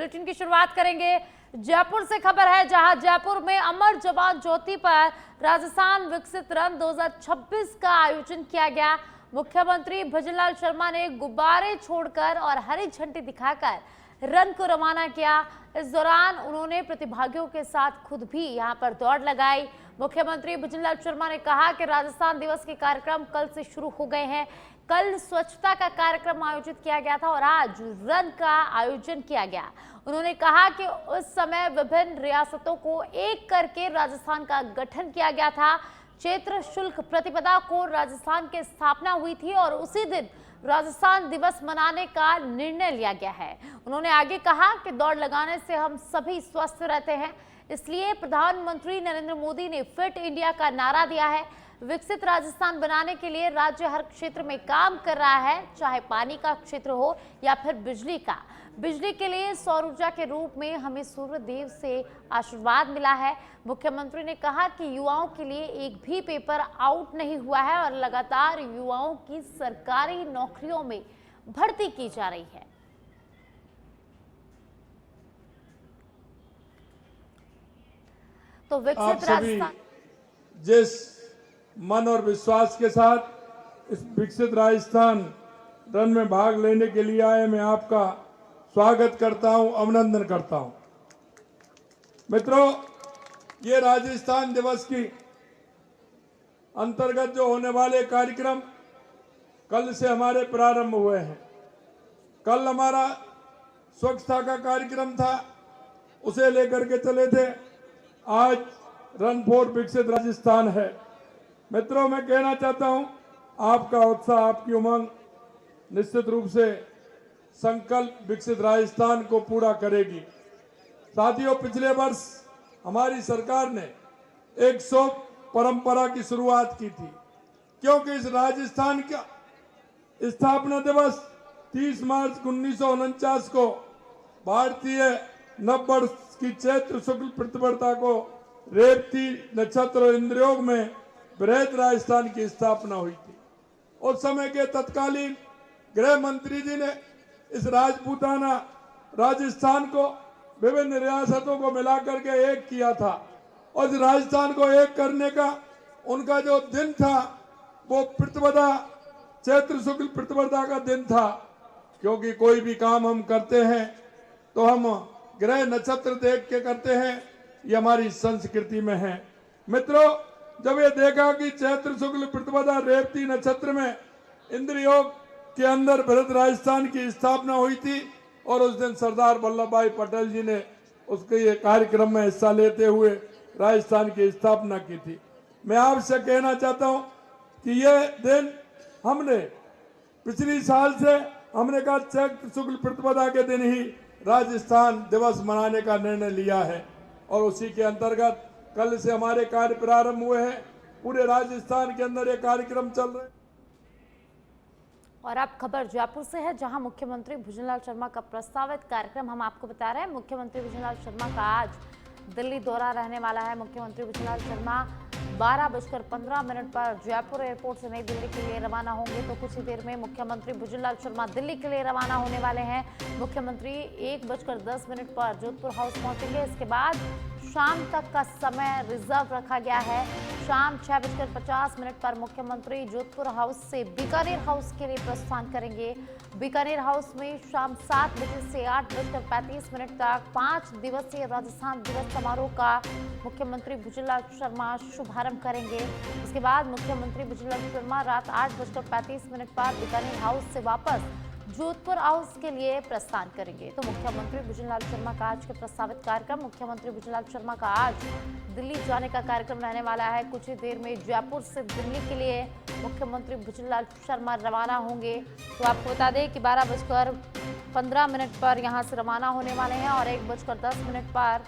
Bulletin की शुरुआत करेंगे जयपुर से। खबर है जहां जयपुर में अमर जवान ज्योति पर राजस्थान विकसित रन 2026 का आयोजन किया गया। मुख्यमंत्री भजनलाल शर्मा ने गुब्बारे छोड़कर और हरी झंडी दिखाकर रन को रवाना किया। इस दौरान उन्होंने प्रतिभागियों के साथ खुद भी यहां पर दौड़ लगाई। मुख्यमंत्री भजनलाल शर्मा ने कहा कि राजस्थान दिवस के कार्यक्रम कल से शुरू हो गए हैं। कल स्वच्छता का कार्यक्रम आयोजित किया गया था और आज रन का आयोजन किया गया। उन्होंने कहा कि उस समय विभिन्न रियासतों को एक करके राजस्थान का गठन किया गया था। क्षेत्र शुल्क प्रतिपदा को राजस्थान की स्थापना हुई थी और उसी दिन राजस्थान दिवस मनाने का निर्णय लिया गया है। उन्होंने आगे कहा कि दौड़ लगाने से हम सभी स्वस्थ रहते हैं, इसलिए प्रधानमंत्री नरेंद्र मोदी ने फिट इंडिया का नारा दिया है। विकसित राजस्थान बनाने के लिए राज्य हर क्षेत्र में काम कर रहा है, चाहे पानी का क्षेत्र हो या फिर बिजली का। बिजली के लिए सौर ऊर्जा के रूप में हमें सूर्य देव से आशीर्वाद मिला है। मुख्यमंत्री ने कहा कि युवाओं के लिए एक भी पेपर आउट नहीं हुआ है और लगातार युवाओं की सरकारी नौकरियों में भर्ती की जा रही है। तो विकसित राजस्थान, जिस मन और विश्वास के साथ इस विकसित राजस्थान रन में भाग लेने के लिए आए, मैं आपका स्वागत करता हूं, अभिनंदन करता हूं। मित्रों, ये राजस्थान दिवस की अंतर्गत जो होने वाले कार्यक्रम कल से हमारे प्रारंभ हुए हैं। कल हमारा स्वच्छता का कार्यक्रम था, उसे लेकर के चले थे। आज रन फॉर विकसित राजस्थान है। मित्रों, मैं कहना चाहता हूं, आपका उत्साह, आपकी उमंग निश्चित रूप से संकल्प विकसित राजस्थान को पूरा करेगी। साथियों, पिछले वर्ष हमारी सरकार ने 100 परंपरा की शुरुआत की थी, क्योंकि इस राजस्थान का स्थापना दिवस 30 मार्च 1949 को भारतीय नववर्ष की चैत्र शुक्ल प्रतिपदा को रेवती नक्षत्र और इंद्रयोग में बृहद राजस्थान की स्थापना हुई थी। उस समय के तत्कालीन गृह मंत्री जी ने इस राजपूताना राजस्थान को विभिन्न रियासतों को मिलाकर के एक किया था और इस राजस्थान को एक करने का उनका जो दिन था वो प्रतिपदा, चैत्र शुक्ल प्रतिपदा का दिन था। क्योंकि कोई भी काम हम करते हैं तो हम ग्रह नक्षत्र देख के करते हैं, ये हमारी संस्कृति में है। मित्रों, जब ये देखा कि चैत्र शुक्ल प्रतिपदा रेवती नक्षत्र में इंद्र योग के अंदर बृहद राजस्थान की स्थापना हुई थी और उस दिन सरदार वल्लभ भाई पटेल जी ने उसके ये कार्यक्रम में हिस्सा लेते हुए राजस्थान की स्थापना की थी। मैं आपसे कहना चाहता हूं कि ये दिन हमने पिछली साल से हमने कहा चैत्र शुक्ल प्रतिपदा के दिन ही राजस्थान दिवस मनाने का निर्णय लिया है और उसी के अंतर्गत कल से हमारे कार्य प्रारंभ हुए हैं। पूरे राजस्थान के अंदर ये कार्यक्रम चल रहे हैं। और अब खबर जयपुर से है, जहां मुख्यमंत्री भजनलाल शर्मा का प्रस्तावित कार्यक्रम हम आपको बता रहे हैं। मुख्यमंत्री भजनलाल शर्मा का आज दिल्ली दौरा रहने वाला है। मुख्यमंत्री भजनलाल शर्मा 12:15 पर जयपुर एयरपोर्ट से नई दिल्ली के लिए रवाना होंगे। तो कुछ ही देर में मुख्यमंत्री भजनलाल शर्मा दिल्ली के लिए रवाना होने वाले हैं। मुख्यमंत्री 1:10 पर जोधपुर हाउस पहुंचेंगे। इसके बाद शाम तक का समय रिजर्व रखा गया है। शाम 6:50 पर मुख्यमंत्री जोधपुर हाउस से बीकानेर हाउस के लिए प्रस्थान करेंगे। बीकानेर हाउस में शाम 7 बजे से 8:35 तक 5 दिवसीय राजस्थान दिवस समारोह का मुख्यमंत्री भजनलाल शर्मा शुभारंभ करेंगे। उसके बाद मुख्यमंत्री भजनलाल शर्मा रात 8:35 पर बीकानेर हाउस से वापस जोधपुर हाउस के लिए प्रस्थान करेंगे। तो मुख्यमंत्री भजनलाल शर्मा का आज के प्रस्तावित कार्यक्रम, मुख्यमंत्री भजनलाल शर्मा का आज दिल्ली जाने का कार्यक्रम रहने वाला है। कुछ ही देर में जयपुर से दिल्ली के लिए मुख्यमंत्री भजनलाल शर्मा रवाना होंगे। तो आपको बता दें कि 12:15 पर यहाँ से रवाना होने वाले हैं और 1:10 पर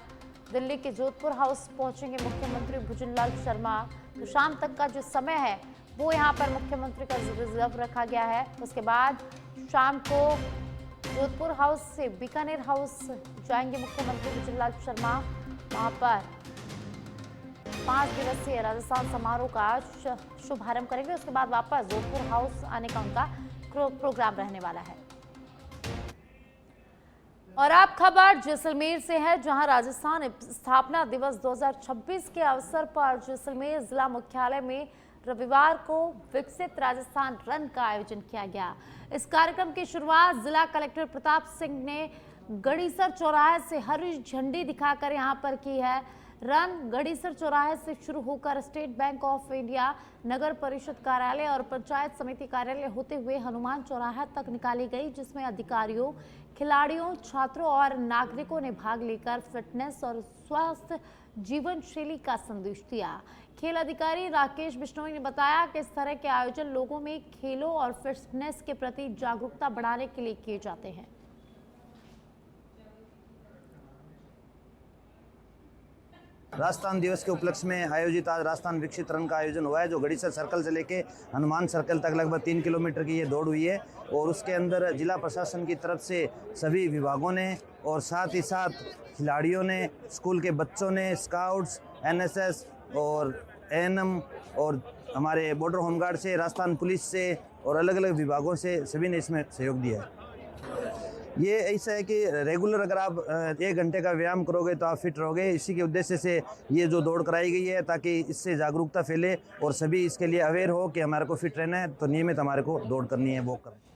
दिल्ली के जोधपुर हाउस पहुंचेंगे मुख्यमंत्री भजनलाल शर्मा। तो शाम तक का जो समय है वो यहाँ पर मुख्यमंत्री का रिजर्व रखा गया है। उसके बाद शाम को जोधपुर हाउस से बीकानेर हाउस जाएंगे मुख्यमंत्री भजनलाल शर्मा। वहाँ पर 5 दिवसीय राजस्थान समारोह का शुभारंभ करेंगे। उसके बाद वापस जोधपुर हाउस आने का उनका प्रोग्राम रहने वाला है। और आप खबर जैसलमेर से है, जहां राजस्थान स्थापना दिवस 2026 के अवसर पर जैसलमेर जिला मुख्यालय में रविवार को विकसित राजस्थान रन का आयोजन किया गया। इस कार्यक्रम की शुरुआत जिला कलेक्टर प्रताप सिंह ने गढ़ीसर चौराहे से हरी झंडी दिखाकर यहां पर की है। रन गढ़ीसर चौराहे से शुरू होकर स्टेट बैंक ऑफ इंडिया, नगर परिषद कार्यालय और पंचायत समिति कार्यालय होते हुए हनुमान चौराहा तक निकाली गई, जिसमें अधिकारियों, खिलाड़ियों, छात्रों और नागरिकों ने भाग लेकर फिटनेस और स्वस्थ जीवन शैली का संदेश दिया। खेल अधिकारी राकेश बिश्नोई ने बताया कि इस तरह के आयोजन लोगों में खेलों और फिटनेस के प्रति जागरूकता बढ़ाने के लिए किए जाते हैं। राजस्थान दिवस के उपलक्ष्य में आयोजित आज राजस्थान विकसित रन का आयोजन हुआ है, जो गढ़ीसर सर्कल से लेके हनुमान सर्कल तक लगभग 3 किलोमीटर की ये दौड़ हुई है। और उसके अंदर जिला प्रशासन की तरफ से सभी विभागों ने और साथ ही साथ खिलाड़ियों ने, स्कूल के बच्चों ने, स्काउट्स, एनएसएस और एएनएम और हमारे बॉर्डर होमगार्ड से, राजस्थान पुलिस से और अलग अलग विभागों से सभी ने इसमें सहयोग दिया है। ये ऐसा है कि रेगुलर अगर आप 1 घंटे का व्यायाम करोगे तो आप फिट रहोगे। इसी के उद्देश्य से ये जो दौड़ कराई गई है, ताकि इससे जागरूकता फैले और सभी इसके लिए अवेयर हो कि हमारे को फिट रहना है, तो नियमित हमारे को दौड़ करनी है, वॉक करना है।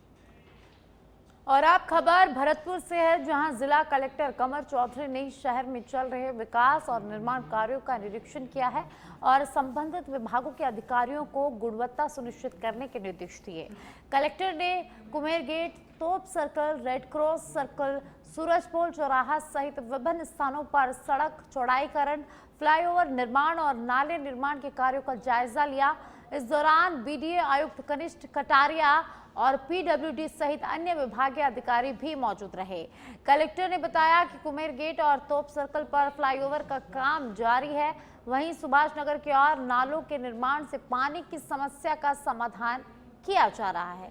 और आप खबर भरतपुर से है, जहां जिला कलेक्टर कमर चौधरी ने शहर में चल रहे विकास और निर्माण कार्यों का निरीक्षण किया है और संबंधित विभागों के अधिकारियों को गुणवत्ता सुनिश्चित करने के निर्देश दिए। कलेक्टर ने कुमेर गेट, तोप circle, red cross circle, Surajpol चौराहा सहित विभिन्न स्थानों पर सड़क चौड़ाईकरण, फ्लाईओवर निर्माण और नाले निर्माण के कार्यों का जायजा लिया। इस दौरान बीडीए आयुक्त कनिष्ठ कटारिया और पीडब्ल्यूडी सहित अन्य विभागीय अधिकारी भी मौजूद रहे। कलेक्टर ने बताया कि कुमेर गेट और तोप सर्कल पर फ्लाईओवर का काम जारी है। वहीं सुभाष नगर के और नालों के निर्माण से पानी की समस्या का समाधान किया जा रहा है।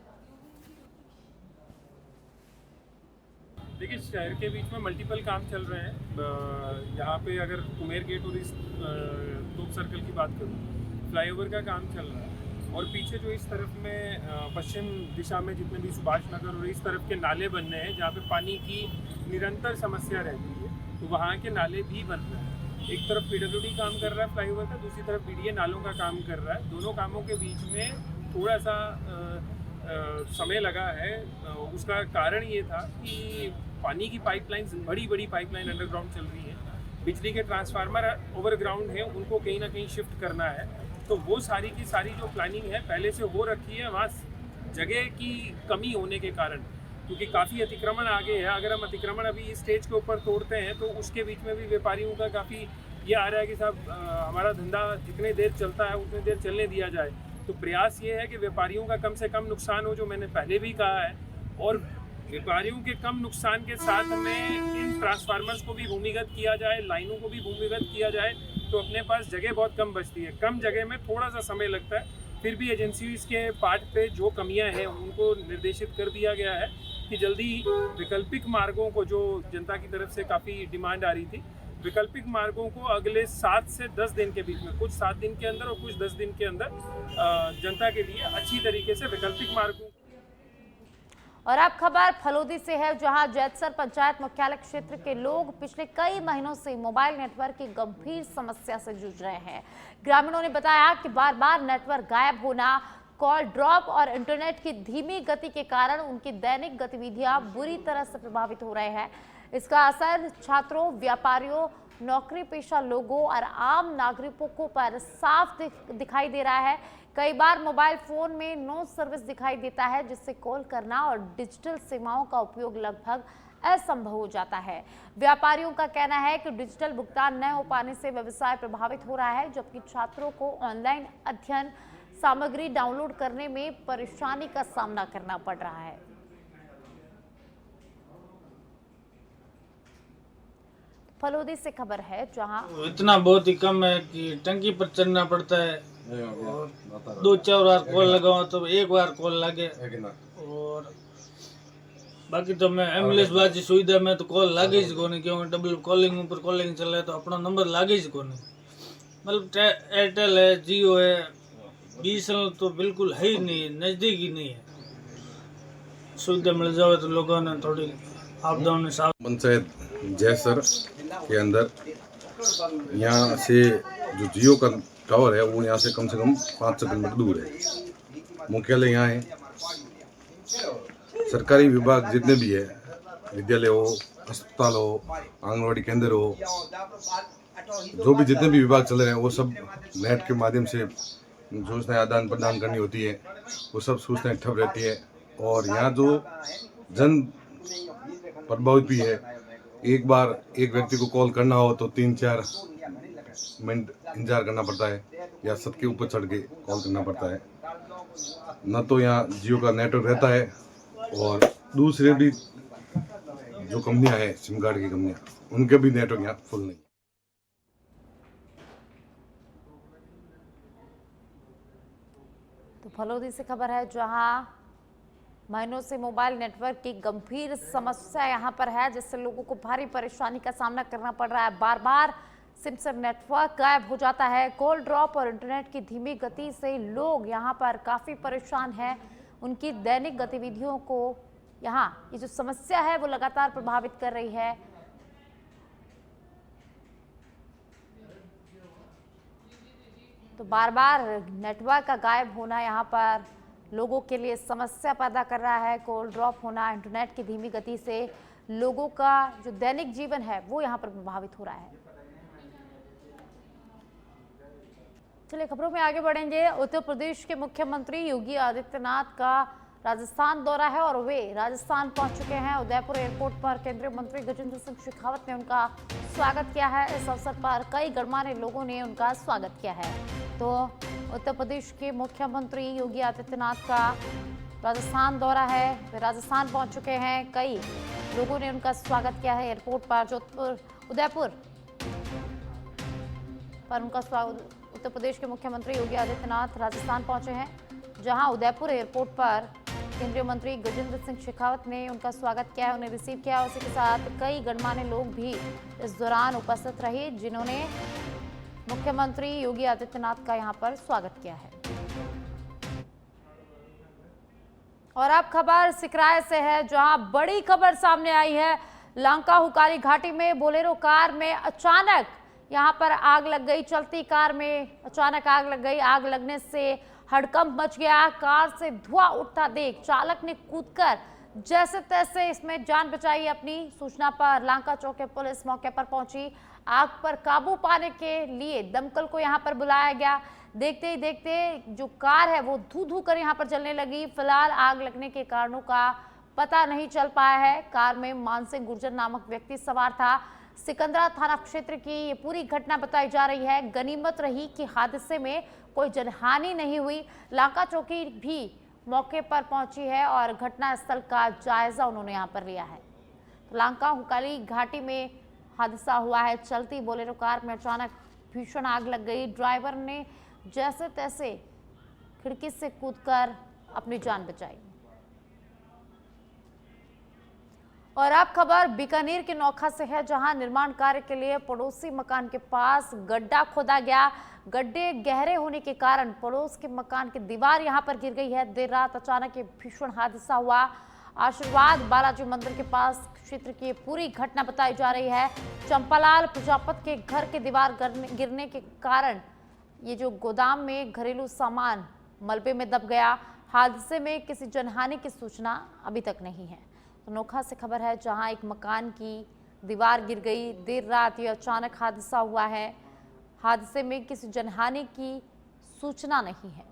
देखिए, शहर के बीच में मल्टीपल काम चल रहे हैं। यहाँ पे अगर कुमेर गेट और इस तोप सर्कल की बात करूँ, फ्लाईओवर का काम चल रहा है और पीछे जो इस तरफ में पश्चिम दिशा में जितने भी सुभाष नगर और इस तरफ के नाले बनने हैं, जहाँ पे पानी की निरंतर समस्या रहती है, तो वहाँ के नाले भी बन रहे हैं। एक तरफ पीडब्ल्यूडी काम कर रहा है फ्लाईओवर का, दूसरी तरफ बीडीए नालों का काम कर रहा है। दोनों कामों के बीच में थोड़ा सा समय लगा है। उसका कारण ये था कि पानी की पाइपलाइंस, बड़ी बड़ी पाइपलाइन अंडरग्राउंड चल रही है, बिजली के ट्रांसफार्मर ओवरग्राउंड है, उनको कहीं ना कहीं शिफ्ट करना है। तो वो सारी की सारी जो प्लानिंग है पहले से हो रखी है। वहाँ जगह की कमी होने के कारण, क्योंकि काफ़ी अतिक्रमण आगे है, अगर हम अतिक्रमण अभी इस स्टेज के ऊपर तोड़ते हैं तो उसके बीच में भी व्यापारियों का काफ़ी ये आ रहा है कि साहब हमारा धंधा जितने देर चलता है उतनी देर चलने दिया जाए। तो प्रयास ये है कि व्यापारियों का कम से कम नुकसान हो, जो मैंने पहले भी कहा है, और व्यापारियों के कम नुकसान के साथ में इन ट्रांसफार्मर्स को भी भूमिगत किया जाए, लाइनों को भी भूमिगत किया जाए, तो अपने पास जगह बहुत कम बचती है। कम जगह में थोड़ा सा समय लगता है, फिर भी एजेंसीज के पार्ट पे जो कमियां हैं उनको निर्देशित कर दिया गया है कि जल्दी वैकल्पिक मार्गों को, जो जनता की तरफ से काफ़ी डिमांड आ रही थी, वैकल्पिक मार्गों को अगले 7 से 10 दिन के बीच में, कुछ 7 दिन के अंदर और कुछ 10 दिन के अंदर जनता के लिए अच्छी तरीके से वैकल्पिक मार्गों। और अब खबर फलोदी से है, जहां जैतसर पंचायत मुख्यालय क्षेत्र के लोग पिछले कई महीनों से मोबाइल नेटवर्क की गंभीर समस्या से जूझ रहे हैं। ग्रामीणों ने बताया कि बार बार नेटवर्क गायब होना, कॉल ड्रॉप और इंटरनेट की धीमी गति के कारण उनकी दैनिक गतिविधियां बुरी तरह से प्रभावित हो रहे हैं। इसका असर छात्रों, व्यापारियों, नौकरी पेशा लोगों और आम नागरिकों को पर साफ दिखाई दे रहा है। कई बार मोबाइल फोन में नो सर्विस दिखाई देता है, जिससे कॉल करना और डिजिटल सेवाओं का उपयोग लगभग असंभव हो जाता है। व्यापारियों का कहना है कि डिजिटल भुगतान न हो पाने से व्यवसाय प्रभावित हो रहा है, जबकि छात्रों को ऑनलाइन अध्ययन सामग्री डाउनलोड करने में परेशानी का सामना करना पड़ रहा है। फलोदी से खबर है, जहां इतना बहुत ही कम है कि टंकी पर चढ़ना पड़ता है और 2-4 बार कॉल लगाओ तो एक बार कॉल लगे, और बाकी तो मैं एम्बुलेंस बाजी सुविधा में तो कॉल लागे ही को नहीं, क्योंकि डबल कॉलिंग ऊपर कॉलिंग चल रहा है तो अपना नंबर लागे ही को नहीं। मतलब एयरटेल है, जियो है, बीएसएनएल तो बिल्कुल है ही नहीं, नज़दीक ही नहीं है। सुविधा मिल जाए तो लोगों ने थोड़ी आपदाओं ने साफ पंचायत जयसर के अंदर यहाँ से जो जियो का टावर है वो यहाँ से कम 500 किलोमीटर दूर है। मुख्यालय यहाँ है। सरकारी विभाग जितने भी है, विद्यालय हो, अस्पताल हो, आंगनवाड़ी केंद्र हो, जो भी जितने भी विभाग चल रहे हैं वो सब नेट के माध्यम से सूचनाएं आदान प्रदान करनी होती है। वो सब सूचनाएं ठप रहती है। और यहाँ जो जन प्रभावित भी है, एक बार एक व्यक्ति को कॉल करना हो तो 3-4 मिनट इंतजार करना पड़ता है या छत के ऊपर चढ़ के कॉल करना पड़ता है। न तो यहाँ जियो का नेटवर्क रहता है और दूसरे भी जो कंपनियां हैं, सिम कार्ड की कंपनियां, उनके भी नेटवर्क यहाँ फुल नहीं। तो फलोदी से खबर है, जहां महीनों से मोबाइल नेटवर्क की गंभीर समस्या यहां पर है, जिससे लोगों को भारी परेशानी का सामना करना पड़ रहा है। बार बार सिम से नेटवर्क गायब हो जाता है। कॉल ड्रॉप और इंटरनेट की धीमी गति से लोग यहां पर काफ़ी परेशान हैं। उनकी दैनिक गतिविधियों को यहाँ ये जो समस्या है वो लगातार प्रभावित कर रही है। तो बार बार नेटवर्क का गायब होना यहाँ पर लोगों के लिए समस्या पैदा कर रहा है। कॉल ड्रॉप होना, इंटरनेट की धीमी गति से लोगों का जो दैनिक जीवन है वो यहाँ पर प्रभावित हो रहा है। चलिए खबरों में आगे बढ़ेंगे। उत्तर प्रदेश के मुख्यमंत्री योगी आदित्यनाथ का राजस्थान दौरा है और वे राजस्थान पहुंच चुके हैं। उदयपुर एयरपोर्ट पर केंद्रीय मंत्री गजेंद्र सिंह शेखावत ने उनका स्वागत किया है। इस अवसर पर कई गणमान्य लोगों ने उनका स्वागत किया है। तो उत्तर प्रदेश के मुख्यमंत्री योगी आदित्यनाथ का राजस्थान दौरा है, वे राजस्थान पहुंच चुके हैं। कई लोगों ने उनका स्वागत किया है एयरपोर्ट पर। उदयपुर पर उनका स्वागत, उत्तर प्रदेश के मुख्यमंत्री योगी आदित्यनाथ राजस्थान पहुंचे हैं, जहां उदयपुर एयरपोर्ट पर केंद्रीय मंत्री गजेंद्र सिंह शेखावत ने उनका स्वागत किया है, उन्हें रिसीव किया है। उसी के साथ कई गणमान्य लोग भी इस दौरान उपस्थित रहे, जिन्होंने मुख्यमंत्री योगी आदित्यनाथ का यहां पर स्वागत किया है। और अब खबर सिकराय से है, जहां बड़ी खबर सामने आई है। लंका हुकारी घाटी में बोलेरो कार में अचानक यहां पर आग लग गई। चलती कार में अचानक आग लग गई। आग लगने से हड़कंप मच गया। कार से धुआं उठता देख चालक ने कूदकर जैसे तैसे इसमें जान बचाई। अपनी सूचना पर लंका चौक के पुलिस मौके पर पहुंची। आग पर काबू पाने के लिए दमकल को यहां पर बुलाया गया। देखते ही देखते जो कार है वो धू धू कर यहां पर जलने लगी। फिलहाल आग लगने के कारणों का पता नहीं चल पाया है। कार में मानसिंह गुर्जर नामक व्यक्ति सवार था। सिकंदरा थाना क्षेत्र की ये पूरी घटना बताई जा रही है। गनीमत रही कि हादसे में कोई जनहानि नहीं हुई। लंका चौकी भी मौके पर पहुंची है और घटनास्थल का जायजा उन्होंने यहां पर लिया है। तो लंका हुकारी घाटी में हादसा हुआ है। चलती बोलेरो कार में अचानक भीषण आग लग गई। ड्राइवर ने जैसे तैसे खिड़की से कूदकर अपनी जान बचाई। और अब खबर बीकानेर के नौखा से है, जहां निर्माण कार्य के लिए पड़ोसी मकान के पास गड्ढा खोदा गया। गड्ढे गहरे होने के कारण पड़ोस के मकान की दीवार यहां पर गिर गई है। देर रात अचानक ये भीषण हादसा हुआ। आशीर्वाद बालाजी मंदिर के पास क्षेत्र की पूरी घटना बताई जा रही है। चंपालाल प्रजापत के घर की दीवार गिरने के कारण ये जो गोदाम में घरेलू सामान मलबे में दब गया। हादसे में किसी जनहानि की सूचना अभी तक नहीं है। तो नोखा से खबर है, जहां एक मकान की दीवार गिर गई। देर रात ये अचानक हादसा हुआ है। हादसे में किसी जनहानि की सूचना नहीं है।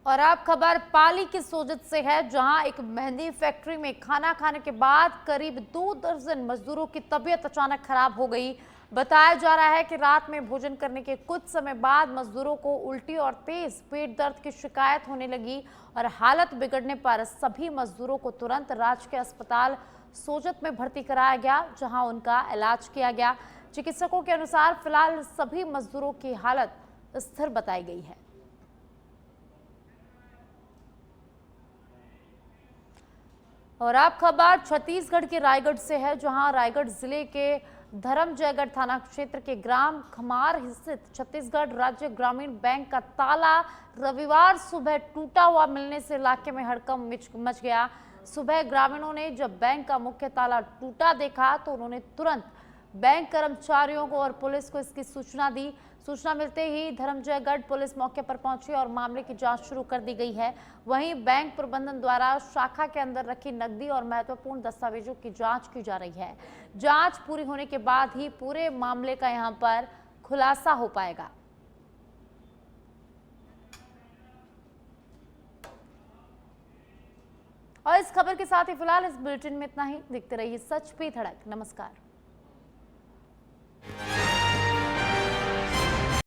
और अब खबर पाली की सोजत से है, जहां एक मेहंदी फैक्ट्री में खाना खाने के बाद करीब 2 दर्जन मजदूरों की तबीयत अचानक खराब हो गई। बताया जा रहा है कि रात में भोजन करने के कुछ समय बाद मजदूरों को उल्टी और तेज पेट दर्द की शिकायत होने लगी और हालत बिगड़ने पर सभी मजदूरों को तुरंत राजकीय अस्पताल सोजत में भर्ती कराया गया, जहां उनका इलाज किया गया। चिकित्सकों के अनुसार फिलहाल सभी मजदूरों की हालत स्थिर बताई गई है। और आप खबर छत्तीसगढ़ के रायगढ़ से है, जहां रायगढ़ जिले के धर्मजयगढ़ थाना क्षेत्र के ग्राम खमार स्थित छत्तीसगढ़ राज्य ग्रामीण बैंक का ताला रविवार सुबह टूटा हुआ मिलने से इलाके में हड़कंप मच गया। सुबह ग्रामीणों ने जब बैंक का मुख्य ताला टूटा देखा तो उन्होंने तुरंत बैंक कर्मचारियों को और पुलिस को इसकी सूचना दी। सूचना मिलते ही धर्मजयगढ़ पुलिस मौके पर पहुंची और मामले की जांच शुरू कर दी गई है। वहीं बैंक प्रबंधन द्वारा शाखा के अंदर रखी नकदी और महत्वपूर्ण दस्तावेजों की जांच की जा रही है। जांच पूरी होने के बाद ही पूरे मामले का यहां पर खुलासा हो पाएगा। और इस खबर के साथ ही फिलहाल इस बुलेटिन में इतना ही। देखते रहिए सच पे धड़क। नमस्कार।